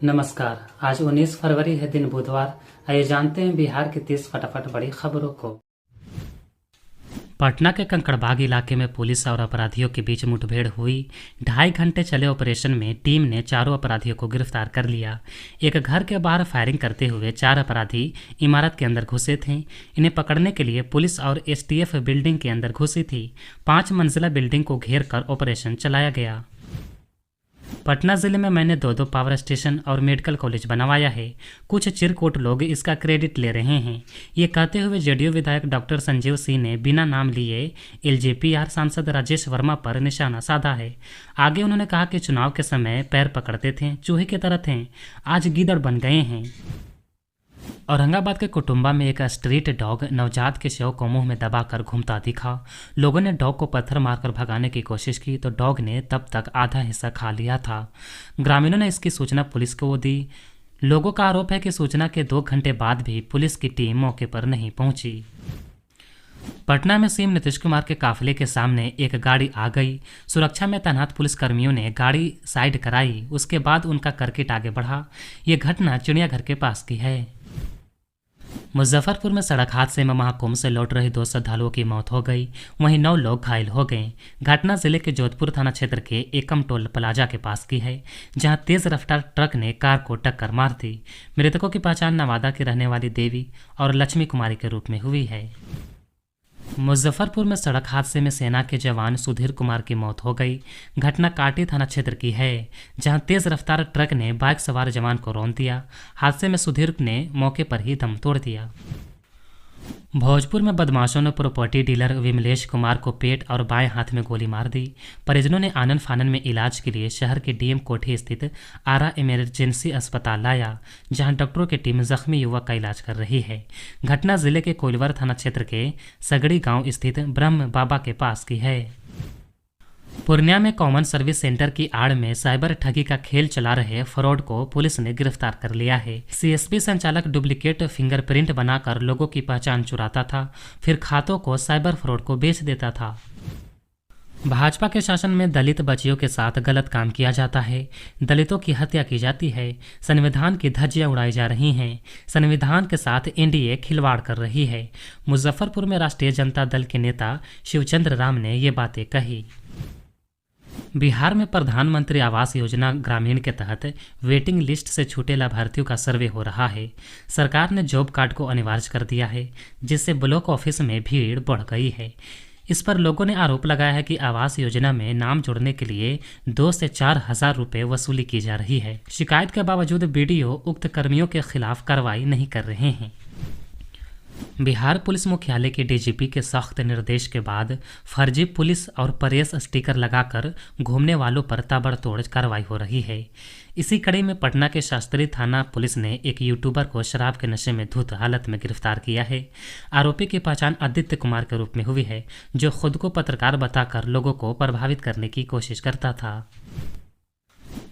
नमस्कार। आज 19 फरवरी है, दिन बुधवार। आइए जानते हैं बिहार की 30 फटाफट बड़ी खबरों को। पटना के कंकड़बाग इलाके में पुलिस और अपराधियों के बीच मुठभेड़ हुई। 2.5 घंटे चले ऑपरेशन में टीम ने 4 अपराधियों को गिरफ्तार कर लिया। एक घर के बाहर फायरिंग करते हुए 4 अपराधी इमारत के अंदर घुसे थे। इन्हें पकड़ने के लिए पुलिस और एसटीएफ बिल्डिंग के अंदर घुसी थी। 5 मंजिला बिल्डिंग को घेर कर ऑपरेशन चलाया गया। पटना जिले में मैंने 2 पावर स्टेशन और मेडिकल कॉलेज बनवाया है। कुछ चिरकुट लोग इसका क्रेडिट ले रहे हैं। ये कहते हुए जेडीयू विधायक डॉक्टर संजीव सिंह ने बिना नाम लिए एलजेपीआर सांसद राजेश वर्मा पर निशाना साधा है। आगे उन्होंने कहा कि चुनाव के समय पैर पकड़ते थे, चूहे की तरह थे, आज गीदड़ बन गए हैं। औरंगाबाद के कुटुंबा में एक स्ट्रीट डॉग नवजात के शव को मुंह में दबाकर घूमता दिखा। लोगों ने डॉग को पत्थर मारकर भगाने की कोशिश की तो डॉग ने तब तक आधा हिस्सा खा लिया था। ग्रामीणों ने इसकी सूचना पुलिस को दी। लोगों का आरोप है कि सूचना के 2 घंटे बाद भी पुलिस की टीम मौके पर नहीं पहुंची। पटना में सीएम नीतीश कुमार के काफिले के सामने एक गाड़ी आ गई। सुरक्षा में तैनात पुलिसकर्मियों ने गाड़ी साइड कराई। उसके बाद उनका सर्किट आगे बढ़ा। ये घटना चिड़ियाघर के पास की है। मुजफ्फरपुर में सड़क हादसे में महाकुंभ से लौट रहे 2 श्रद्धालुओं की मौत हो गई, वहीं 9 लोग घायल हो गए। घटना जिले के जोधपुर थाना क्षेत्र के एकम टोल प्लाजा के पास की है, जहां तेज रफ्तार ट्रक ने कार को टक्कर मार दी। मृतकों की पहचान नवादा की रहने वाली देवी और लक्ष्मी कुमारी के रूप में हुई है। मुजफ्फरपुर में सड़क हादसे में सेना के जवान सुधीर कुमार की मौत हो गई। घटना काटी थाना क्षेत्र की है, जहां तेज रफ्तार ट्रक ने बाइक सवार जवान को रौंद दिया। हादसे में सुधीर ने मौके पर ही दम तोड़ दिया। भोजपुर में बदमाशों ने प्रॉपर्टी डीलर विमलेश कुमार को पेट और बाएं हाथ में गोली मार दी। परिजनों ने आनन फानन में इलाज के लिए शहर के डीएम कोठी स्थित आरा इमरजेंसी अस्पताल लाया, जहां डॉक्टरों की टीम जख्मी युवक का इलाज कर रही है। घटना जिले के कोइलवर थाना क्षेत्र के सगड़ी गांव स्थित ब्रह्म बाबा के पास की है। पूर्णिया में कॉमन सर्विस सेंटर की आड़ में साइबर ठगी का खेल चला रहे फ्रॉड को पुलिस ने गिरफ्तार कर लिया है। सीएसपी संचालक डुप्लीकेट फिंगरप्रिंट बनाकर लोगों की पहचान चुराता था, फिर खातों को साइबर फ्रॉड को बेच देता था। भाजपा के शासन में दलित बच्चियों के साथ गलत काम किया जाता है, दलितों की हत्या की जाती है, संविधान की धज्जियां उड़ाई जा रही हैं, संविधान के साथ एनडीए खिलवाड़ कर रही है। मुजफ्फरपुर में राष्ट्रीय जनता दल के नेता शिवचंद्र राम ने ये बातें कही। बिहार में प्रधानमंत्री आवास योजना ग्रामीण के तहत वेटिंग लिस्ट से छूटे लाभार्थियों का सर्वे हो रहा है। सरकार ने जॉब कार्ड को अनिवार्य कर दिया है, जिससे ब्लॉक ऑफिस में भीड़ बढ़ गई है। इस पर लोगों ने आरोप लगाया है कि आवास योजना में नाम जोड़ने के लिए 2 से 4 हजार रुपये वसूली की जा रही है। शिकायत के बावजूद बीडीओ उक्त कर्मियों के खिलाफ कार्रवाई नहीं कर रहे हैं। बिहार पुलिस मुख्यालय के डीजीपी के सख्त निर्देश के बाद फर्जी पुलिस और प्रेस स्टिकर लगाकर घूमने वालों पर ताबड़तोड़ कार्रवाई हो रही है। इसी कड़ी में पटना के शास्त्री थाना पुलिस ने एक यूट्यूबर को शराब के नशे में धुत हालत में गिरफ्तार किया है। आरोपी की पहचान आदित्य कुमार के रूप में हुई है, जो खुद को पत्रकार बताकर लोगों को प्रभावित करने की कोशिश करता था।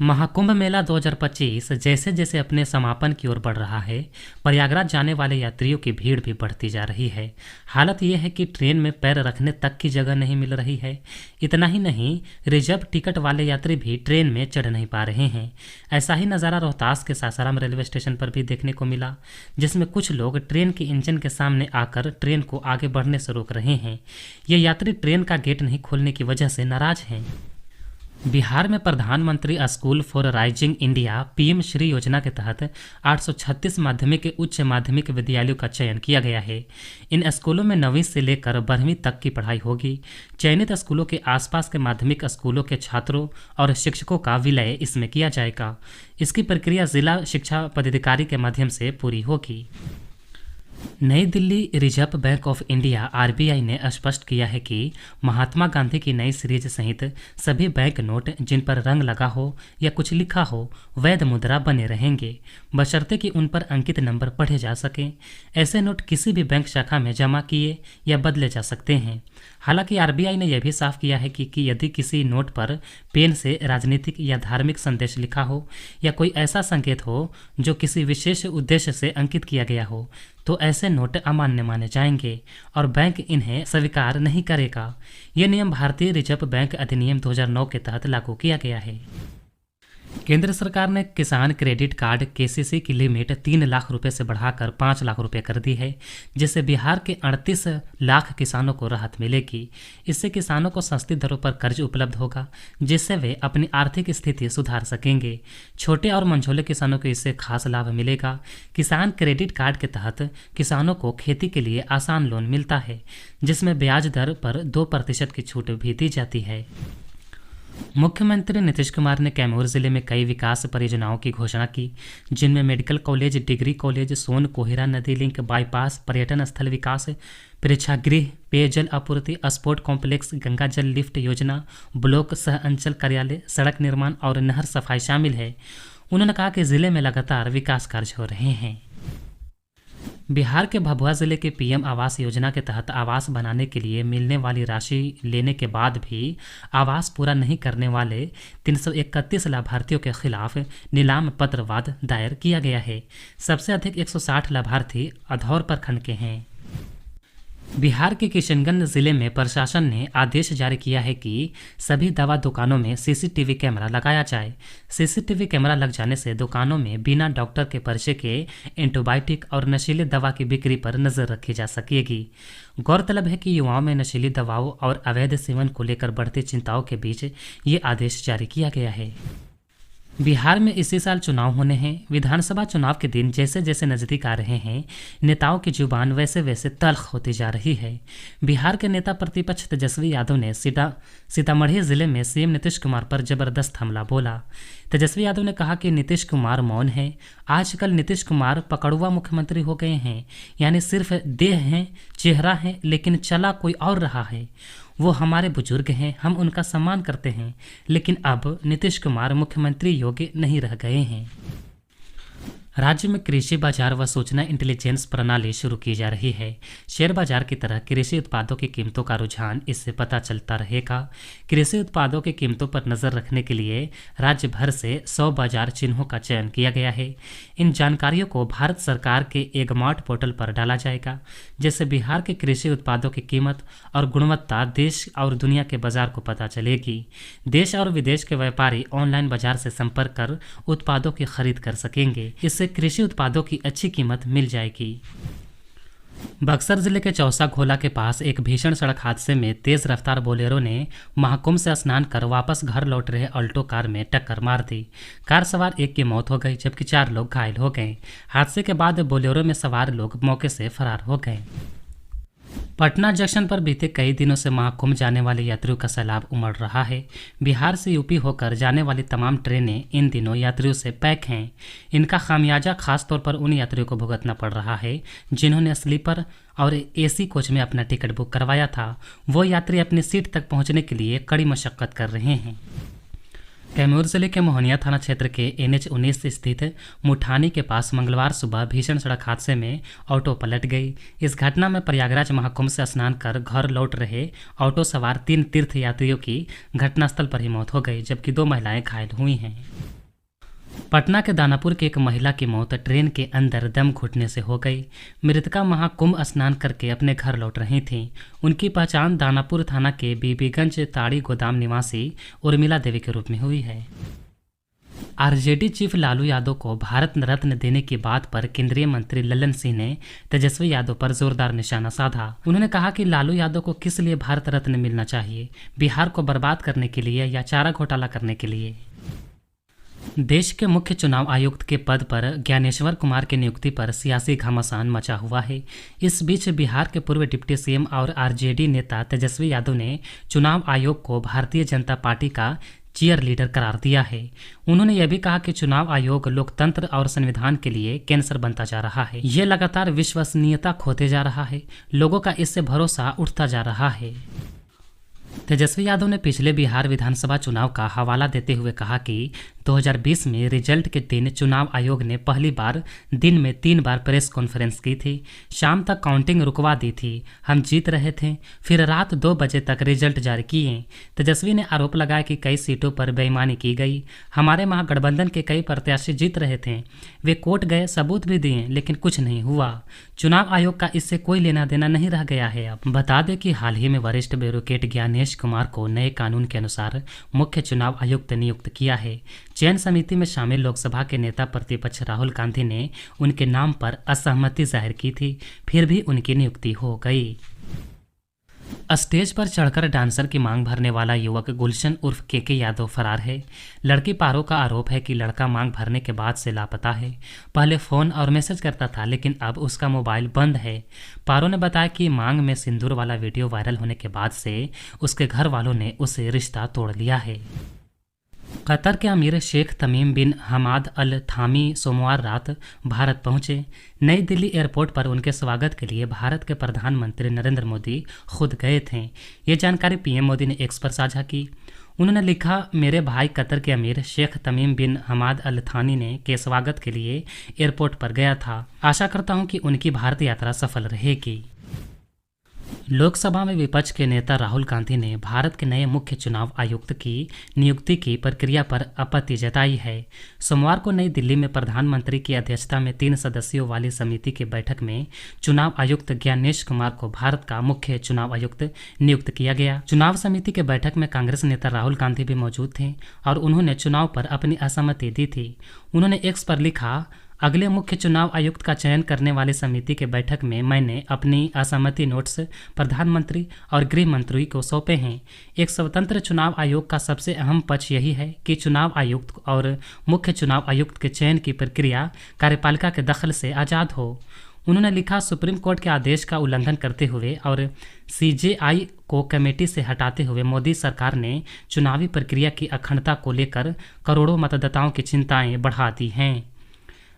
महाकुंभ मेला 2025 जैसे जैसे अपने समापन की ओर बढ़ रहा है, प्रयागराज जाने वाले यात्रियों की भीड़ भी बढ़ती जा रही है। हालत यह है कि ट्रेन में पैर रखने तक की जगह नहीं मिल रही है। इतना ही नहीं, रिजर्व टिकट वाले यात्री भी ट्रेन में चढ़ नहीं पा रहे हैं। ऐसा ही नज़ारा रोहतास के सासाराम रेलवे स्टेशन पर भी देखने को मिला, जिसमें कुछ लोग ट्रेन के इंजन के सामने आकर ट्रेन को आगे बढ़ने से रोक रहे हैं। ये यात्री ट्रेन का गेट नहीं खोलने की वजह से नाराज हैं। बिहार में प्रधानमंत्री school for rising India PM Shri योजना के तहत 836 माध्यमिक उच्च माध्यमिक विद्यालयों का चयन किया गया है। इन स्कूलों में 9वीं से लेकर 12वीं तक की पढ़ाई होगी। चयनित स्कूलों के आसपास के माध्यमिक स्कूलों के छात्रों और शिक्षकों का विलय इसमें किया जाएगा। इसकी प्रक्रिया जिला शिक्षा पदाधिकारी के माध्यम से पूरी होगी। नई Delhi reserve bank of India RBI ने स्पष्ट किया है कि महात्मा गांधी की नई सीरीज सहित सभी बैंक नोट जिन पर रंग लगा हो या कुछ लिखा हो वैध मुद्रा बने रहेंगे, बशर्ते कि उन पर अंकित नंबर पढ़े जा सकें। ऐसे नोट किसी भी बैंक शाखा में जमा किए या बदले जा सकते हैं। हालांकि आरबीआई ने यह भी साफ किया है कि यदि किसी नोट पर पेन से राजनीतिक या धार्मिक संदेश लिखा हो या कोई ऐसा संकेत हो जो किसी विशेष उद्देश्य से अंकित किया गया हो, तो ऐसे नोट अमान्य माने जाएंगे और बैंक इन्हें स्वीकार नहीं करेगा। ये नियम भारतीय रिजर्व बैंक अधिनियम 2009 के तहत लागू किया गया है। केंद्र सरकार ने किसान क्रेडिट कार्ड केसीसी की लिमिट 3 लाख रुपए से बढ़ाकर 5 लाख रुपए कर दी है, जिससे बिहार के 38 लाख किसानों को राहत मिलेगी। इससे किसानों को सस्ती दरों पर कर्ज उपलब्ध होगा, जिससे वे अपनी आर्थिक स्थिति सुधार सकेंगे। छोटे और मंझोले किसानों को इससे खास लाभ मिलेगा। किसान क्रेडिट कार्ड के तहत किसानों को खेती के लिए आसान लोन मिलता है, जिसमें ब्याज दर पर 2% की छूट भी दी जाती है। मुख्यमंत्री नीतीश कुमार ने कैमूर जिले में कई विकास परियोजनाओं की घोषणा की, जिनमें मेडिकल कॉलेज, डिग्री कॉलेज, सोन कोहिरा नदी लिंक, बाईपास, पर्यटन स्थल विकास, प्रेक्षागृह, पेयजल आपूर्ति, स्पोर्ट कॉम्प्लेक्स, गंगा जल लिफ्ट योजना, ब्लॉक सह अंचल कार्यालय, सड़क निर्माण और नहर सफाई शामिल है। उन्होंने कहा कि जिले में लगातार विकास कार्य हो रहे हैं। बिहार के भभुआ जिले के पीएम आवास योजना के तहत आवास बनाने के लिए मिलने वाली राशि लेने के बाद भी आवास पूरा नहीं करने वाले 331 लाभार्थियों के खिलाफ नीलाम पत्र वाद दायर किया गया है। सबसे अधिक 160 लाभार्थी अधौर प्रखंड के हैं। बिहार के किशनगंज जिले में प्रशासन ने आदेश जारी किया है कि सभी दवा दुकानों में सीसीटीवी कैमरा लगाया जाए। सीसीटीवी कैमरा लग जाने से दुकानों में बिना डॉक्टर के पर्चे के एंटीबायोटिक और नशीली दवा की बिक्री पर नजर रखी जा सकेगी। गौरतलब है कि युवाओं में नशीली दवाओं और अवैध सेवन को लेकर बढ़ती चिंताओं के बीच ये आदेश जारी किया गया है। बिहार में इसी साल चुनाव होने हैं। विधानसभा चुनाव के दिन जैसे जैसे नज़दीक आ रहे हैं, नेताओं की जुबान वैसे वैसे तल्ख होती जा रही है। बिहार के नेता प्रतिपक्ष तेजस्वी यादव ने सीतामढ़ी जिले में सीएम नीतीश कुमार पर जबरदस्त हमला बोला। तेजस्वी यादव ने कहा कि नीतीश कुमार मौन है। आजकल नीतीश कुमार पकड़ुआ मुख्यमंत्री हो गए हैं, यानी सिर्फ देह है, चेहरा है, लेकिन चला कोई और रहा है। वो हमारे बुजुर्ग हैं, हम उनका सम्मान करते हैं, लेकिन अब नीतीश कुमार मुख्यमंत्री योग्य नहीं रह गए हैं। राज्य में कृषि बाजार व सूचना इंटेलिजेंस प्रणाली शुरू की जा रही है। शेयर बाजार की तरह कृषि उत्पादों की कीमतों का रुझान इससे पता चलता रहेगा। कृषि उत्पादों की कीमतों पर नजर रखने के लिए राज्य भर से 100 बाजार चिन्हों का चयन किया गया है। इन जानकारियों को भारत सरकार के एगमार्ट पोर्टल पर डाला जाएगा, जिससे बिहार के कृषि उत्पादों की कीमत और गुणवत्ता देश और दुनिया के बाजार को पता चलेगी। देश और विदेश के व्यापारी ऑनलाइन बाजार से संपर्क कर उत्पादों की खरीद कर सकेंगे। इससे कृषि उत्पादों की अच्छी कीमत मिल जाएगी। बक्सर जिले के चौसा घोला के पास एक भीषण सड़क हादसे में तेज रफ्तार बोलेरो ने महाकुंभ से स्नान कर वापस घर लौट रहे अल्टो कार में टक्कर मार दी। कार सवार एक की मौत हो गई, जबकि 4 लोग घायल हो गए। हादसे के बाद बोलेरो में सवार लोग मौके से फरार हो गए। पटना जंक्शन पर बीते कई दिनों से महाकुंभ जाने वाले यात्रियों का सैलाब उमड़ रहा है। बिहार से यूपी होकर जाने वाली तमाम ट्रेनें इन दिनों यात्रियों से पैक हैं। इनका खामियाजा खास तौर पर उन यात्रियों को भुगतना पड़ रहा है जिन्होंने स्लीपर और एसी कोच में अपना टिकट बुक करवाया था। वो यात्री अपनी सीट तक पहुंचने के लिए कड़ी मशक्कत कर रहे हैं। कैमूर जिले के मोहनिया थाना क्षेत्र के NH-19 स्थित मुठानी के पास मंगलवार सुबह भीषण सड़क हादसे में ऑटो पलट गई। इस घटना में प्रयागराज महाकुंभ से स्नान कर घर लौट रहे ऑटो सवार 3 तीर्थ यात्रियों की घटनास्थल पर ही मौत हो गई, जबकि 2 महिलाएं घायल हुई हैं। पटना के दानापुर की एक महिला की मौत ट्रेन के अंदर दम घुटने से हो गई। मृतका महाकुंभ स्नान करके अपने घर लौट रही थीं। उनकी पहचान दानापुर थाना के बीबीगंज ताड़ी गोदाम निवासी उर्मिला देवी के रूप में हुई है। आरजेडी चीफ लालू यादव को भारत रत्न देने की बात पर केंद्रीय मंत्री लल्लन सिंह ने तेजस्वी यादव पर जोरदार निशाना साधा। उन्होंने कहा कि लालू यादव को किस लिए भारत रत्न मिलना चाहिए, बिहार को बर्बाद करने के लिए या चारा घोटाला करने के लिए। देश के मुख्य चुनाव आयुक्त के पद पर ज्ञानेश्वर कुमार की नियुक्ति पर सियासी घमासान मचा हुआ है। इस बीच बिहार के पूर्व डिप्टी सीएम और आरजेडी नेता तेजस्वी यादव ने चुनाव आयोग को भारतीय जनता पार्टी का चीयर लीडर करार दिया है। उन्होंने यह भी कहा कि चुनाव आयोग लोकतंत्र और संविधान के लिए कैंसर बनता जा रहा है। ये लगातार विश्वसनीयता खोते जा रहा है। लोगों का इससे भरोसा उठता जा रहा है। तेजस्वी यादव ने पिछले बिहार विधानसभा चुनाव का हवाला देते हुए कहा कि 2020 में रिजल्ट के दिन चुनाव आयोग ने पहली बार दिन में 3 बार प्रेस कॉन्फ्रेंस की थी। शाम तक काउंटिंग रुकवा दी थी। हम जीत रहे थे, फिर रात 2 बजे तक रिजल्ट जारी किए। तेजस्वी ने आरोप लगाया कि कई सीटों पर बेईमानी की गई। हमारे महागठबंधन के कई प्रत्याशी जीत रहे थे, वे कोर्ट गए, सबूत भी दिए, लेकिन कुछ नहीं हुआ। चुनाव आयोग का इससे कोई लेना देना नहीं रह गया है। अब बता दें कि हाल ही में वरिष्ठ ब्यूरोक्रेट ज्ञानेश कुमार को नए कानून के अनुसार मुख्य चुनाव आयुक्त नियुक्त किया है। चयन समिति में शामिल लोकसभा के नेता प्रतिपक्ष राहुल गांधी ने उनके नाम पर असहमति जाहिर की थी, फिर भी उनकी नियुक्ति हो गई। स्टेज पर चढ़कर डांसर की मांग भरने वाला युवक गुलशन उर्फ के यादव फरार है। लड़की पारो का आरोप है कि लड़का मांग भरने के बाद से लापता है। पहले फ़ोन और मैसेज करता था, लेकिन अब उसका मोबाइल बंद है। पारो ने बताया कि मांग में सिंदूर वाला वीडियो वायरल होने के बाद से उसके घर वालों ने उससे रिश्ता तोड़ लिया है। कतर के अमीर शेख तमीम बिन हमाद अल थामी सोमवार रात भारत पहुंचे। नई दिल्ली एयरपोर्ट पर उनके स्वागत के लिए भारत के प्रधानमंत्री नरेंद्र मोदी खुद गए थे। ये जानकारी पीएम मोदी ने एक्स पर साझा की। उन्होंने लिखा, मेरे भाई कतर के अमीर शेख तमीम बिन हमाद अल थानी ने के स्वागत के लिए एयरपोर्ट पर गया था। आशा करता हूं कि उनकी भारत यात्रा सफल रहेगी। लोकसभा में विपक्ष के नेता राहुल गांधी ने भारत के नए मुख्य चुनाव आयुक्त की नियुक्ति की प्रक्रिया पर आपत्ति जताई है। सोमवार को नई दिल्ली में प्रधानमंत्री की अध्यक्षता में 3 सदस्यों वाली समिति की बैठक में चुनाव आयुक्त ज्ञानेश कुमार को भारत का मुख्य चुनाव आयुक्त नियुक्त किया गया। चुनाव समिति के बैठक में कांग्रेस नेता राहुल गांधी भी मौजूद थे और उन्होंने चुनाव पर अपनी असहमति दी थी। उन्होंने एक्स पर लिखा, अगले मुख्य चुनाव आयुक्त का चयन करने वाली समिति के बैठक में मैंने अपनी असहमति नोट्स प्रधानमंत्री और गृह मंत्री को सौंपे हैं। एक स्वतंत्र चुनाव आयोग का सबसे अहम पक्ष यही है कि चुनाव आयुक्त और मुख्य चुनाव आयुक्त के चयन की प्रक्रिया कार्यपालिका के दखल से आज़ाद हो। उन्होंने लिखा, सुप्रीम कोर्ट के आदेश का उल्लंघन करते हुए और सीजेआई को कमेटी से हटाते हुए मोदी सरकार ने चुनावी प्रक्रिया की अखंडता को लेकर करोड़ों मतदाताओं की चिंताएं बढ़ा दी हैं।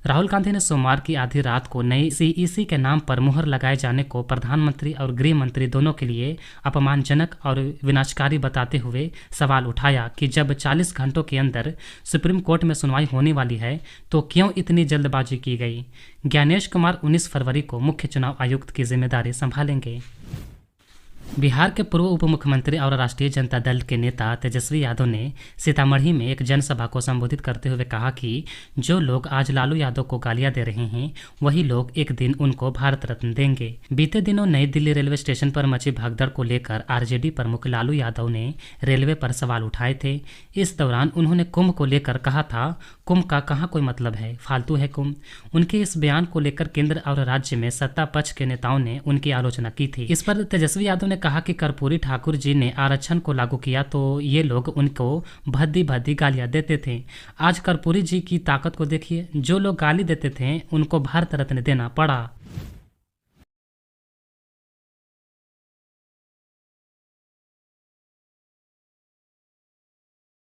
राहुल गांधी ने सोमवार की आधी रात को नई सीईसी के नाम पर मुहर लगाए जाने को प्रधानमंत्री और गृह मंत्री दोनों के लिए अपमानजनक और विनाशकारी बताते हुए सवाल उठाया कि जब 40 घंटों के अंदर सुप्रीम कोर्ट में सुनवाई होने वाली है तो क्यों इतनी जल्दबाजी की गई। ज्ञानेश कुमार 19 फरवरी को मुख्य चुनाव आयुक्त की जिम्मेदारी संभालेंगे। बिहार के पूर्व उप मुख्यमंत्री और राष्ट्रीय जनता दल के नेता तेजस्वी यादव ने सीतामढ़ी में एक जनसभा को संबोधित करते हुए कहा कि जो लोग आज लालू यादव को गालियां दे रहे हैं वही लोग एक दिन उनको भारत रत्न देंगे। बीते दिनों नई दिल्ली रेलवे स्टेशन पर मची भगदड़ को लेकर आरजेडी प्रमुख लालू यादव ने रेलवे पर सवाल उठाए थे। इस दौरान उन्होंने कुंभ को लेकर कहा था, कुंभ का कहाँ कोई मतलब है, फालतू है कुंभ। उनके इस बयान को लेकर केंद्र और राज्य में सत्ता पक्ष के नेताओं ने उनकी आलोचना की थी। इस पर तेजस्वी यादव ने कहा कि कर्पूरी ठाकुर जी ने आरक्षण को लागू किया तो ये लोग उनको भद्दी भद्दी गालियां देते थे। आज कर्पूरी जी की ताकत को देखिए, जो लोग गाली देते थे उनको भारत रत्न देना पड़ा।